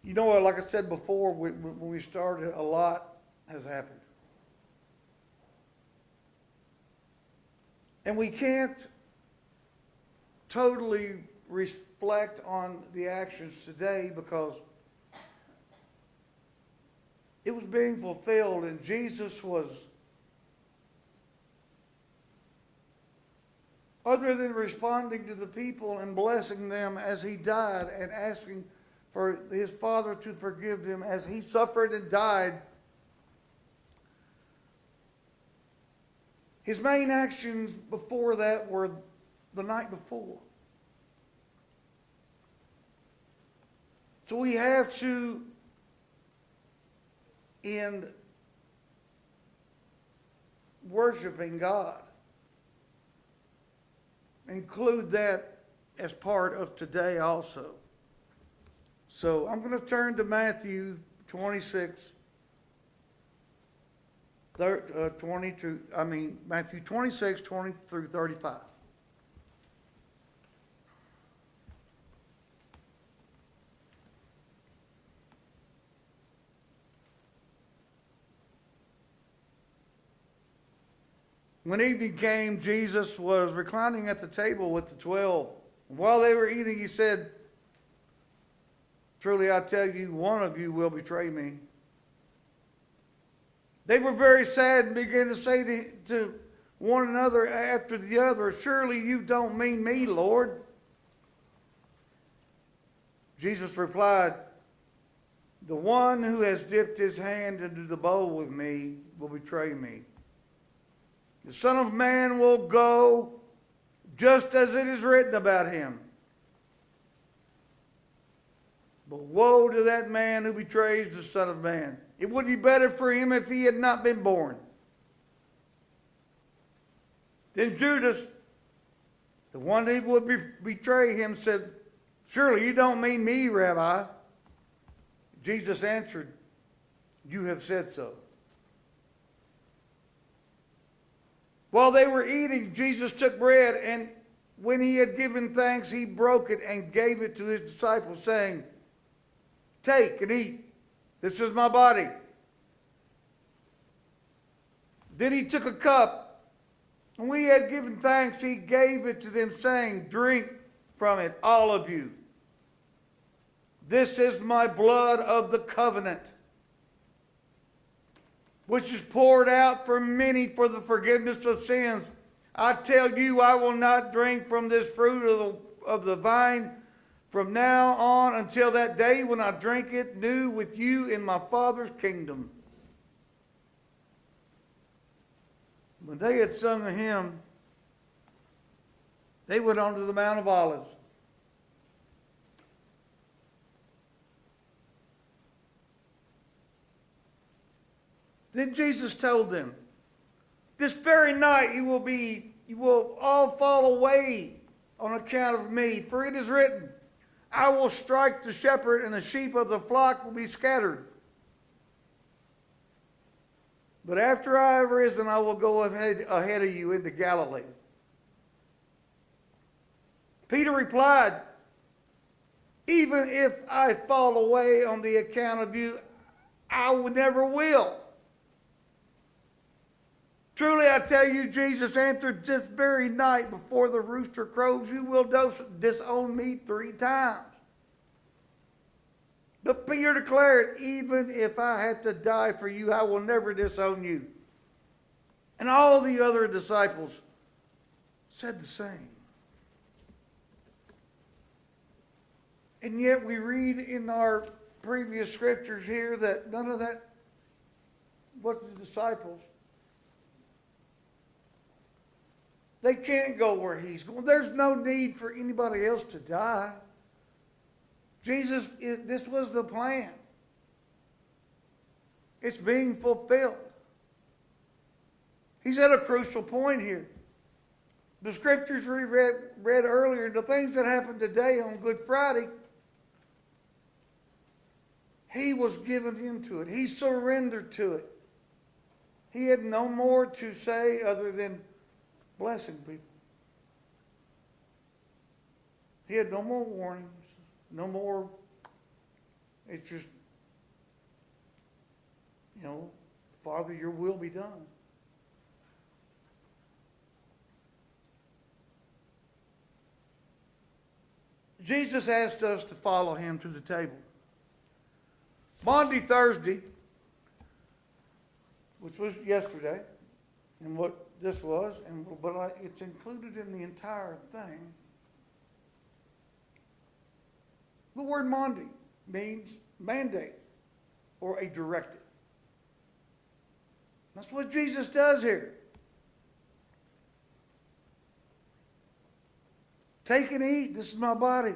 You know what, like I said before, when we started, a lot has happened. And we can't totally reflect on the actions today because it was being fulfilled, and Jesus was, other than responding to the people and blessing them as he died and asking for his Father to forgive them as he suffered and died, his main actions before that were the night before. So we have to, in worshiping God, include that as part of today also. So I'm going to turn to Matthew 26, Matthew 26, 20 through 35. When evening came, Jesus was reclining at the table with the 12. While they were eating, he said, "Truly I tell you, one of you will betray me." They were very sad and began to say to one another after the other, "Surely you don't mean me, Lord." Jesus replied, "The one who has dipped his hand into the bowl with me will betray me. The Son of Man will go just as it is written about him. But woe to that man who betrays the Son of Man. It would be better for him if he had not been born." Then Judas, the one who would betray him, said, "Surely you don't mean me, Rabbi." Jesus answered, "You have said so." While they were eating, Jesus took bread, and when he had given thanks, he broke it and gave it to his disciples, saying, "Take and eat. This is my body." Then he took a cup, and when he had given thanks, he gave it to them, saying, "Drink from it, all of you. This is my blood of the covenant, which is poured out for many for the forgiveness of sins. I tell you, I will not drink from this fruit of the vine from now on until that day when I drink it new with you in my Father's kingdom." When they had sung a hymn, they went on to the Mount of Olives. Then Jesus told them, "This very night you will all fall away on account of me. For it is written, I will strike the shepherd, and the sheep of the flock will be scattered. But after I have risen, I will go ahead of you into Galilee." Peter replied, "Even if I fall away on the account of you, I never will." "Truly I tell you," Jesus answered, "this very night before the rooster crows, you will disown me 3 times. But Peter declared, "Even if I had to die for you, I will never disown you." And all the other disciples said the same. And yet we read in our previous scriptures here that none of that, what the disciples, they can't go where he's going. There's no need for anybody else to die. This was the plan. It's being fulfilled. He's at a crucial point here. The scriptures we read earlier, the things that happened today on Good Friday, he was given into it. He surrendered to it. He had no more to say other than blessing people. He had no more warnings, no more It's just, Father, your will be done. Jesus asked us to follow him to the table. Maundy Thursday, which was yesterday, and what this was, but it's included in the entire thing. The word Maundy means mandate or a directive. That's what Jesus does here. Take and eat. This is my body.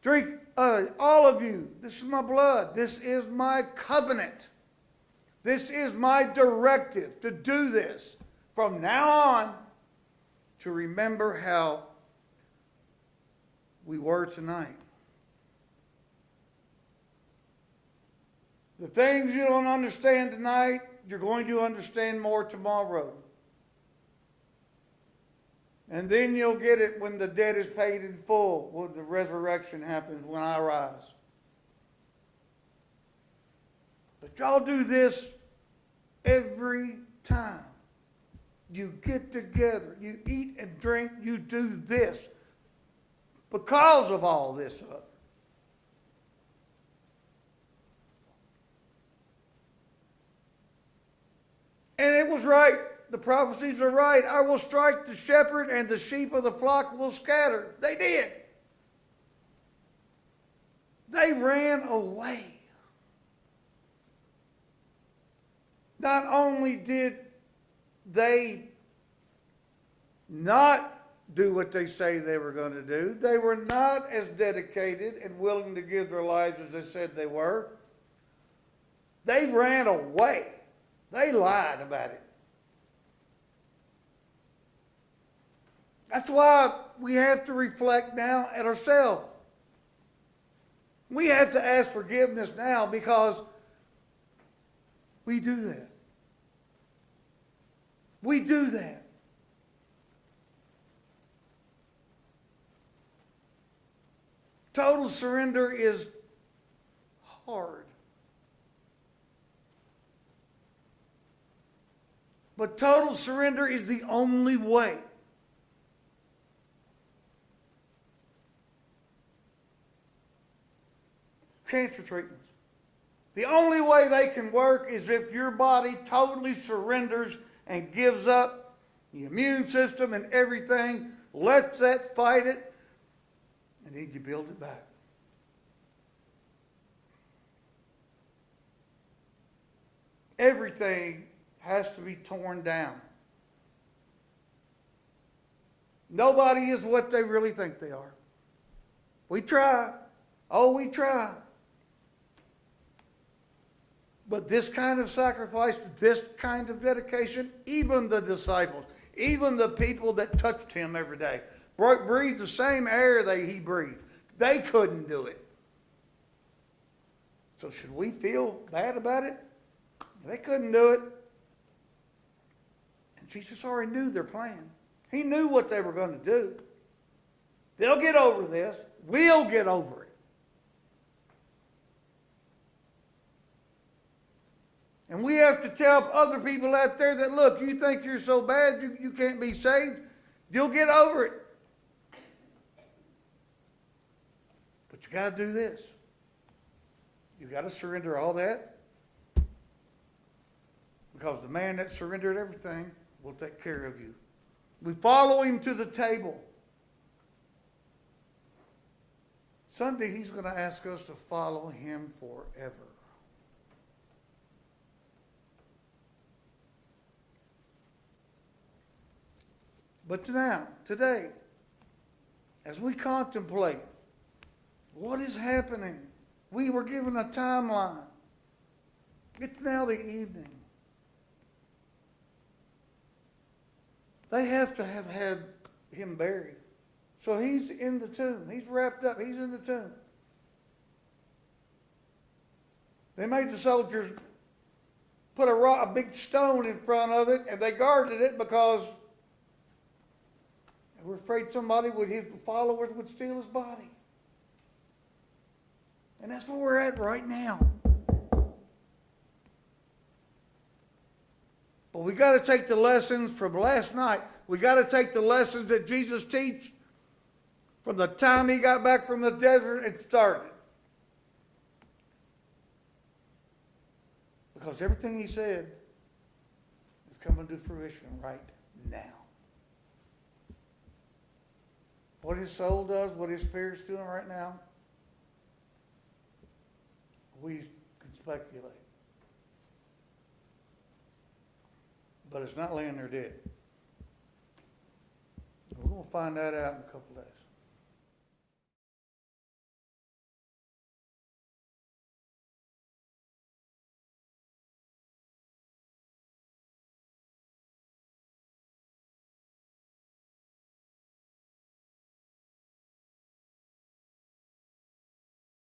Drink, all of you. This is my blood. This is my covenant. This is my directive to do this from now on, to remember how we were tonight. The things you don't understand tonight, you're going to understand more tomorrow. And then you'll get it when the debt is paid in full, when the resurrection happens, when I rise. But y'all do this every time you get together, you eat and drink, you do this because of all this other. And it was right. The prophecies are right. I will strike the shepherd and the sheep of the flock will scatter. They did. They ran away. Not only did they not do what they say they were going to do, they were not as dedicated and willing to give their lives as they said they were. They ran away. They lied about it. That's why we have to reflect now at ourselves. We have to ask forgiveness now because we do that. We do that. Total surrender is hard. But total surrender is the only way. Cancer treatments. The only way they can work is if your body totally surrenders and gives up the immune system and everything, lets that fight it, and then you build it back. Everything has to be torn down. Nobody is what they really think they are. We try. Oh, we try. But this kind of sacrifice, this kind of dedication, even the disciples, even the people that touched him every day, breathed the same air he breathed. They couldn't do it. So should we feel bad about it? They couldn't do it. And Jesus already knew their plan. He knew what they were going to do. They'll get over this. We'll get over it. And we have to tell other people out there that, look, you think you're so bad you can't be saved. You'll get over it. But you got to do this. You got to surrender all that. Because the man that surrendered everything will take care of you. We follow him to the table. Sunday, he's going to ask us to follow him forever. But now, today, as we contemplate what is happening, we were given a timeline. It's now the evening. They have to have had him buried. So he's in the tomb. He's wrapped up. He's in the tomb. They made the soldiers put a big stone in front of it, and they guarded it because they were afraid his followers would steal his body. And that's where we're at right now. But we got to take the lessons from last night. We got to take the lessons that Jesus teach from the time he got back from the desert and started. Because everything he said is coming to fruition right now. What his soul does, what his spirit's doing right now, we can speculate. But it's not laying there dead. We're going to find that out in a couple days.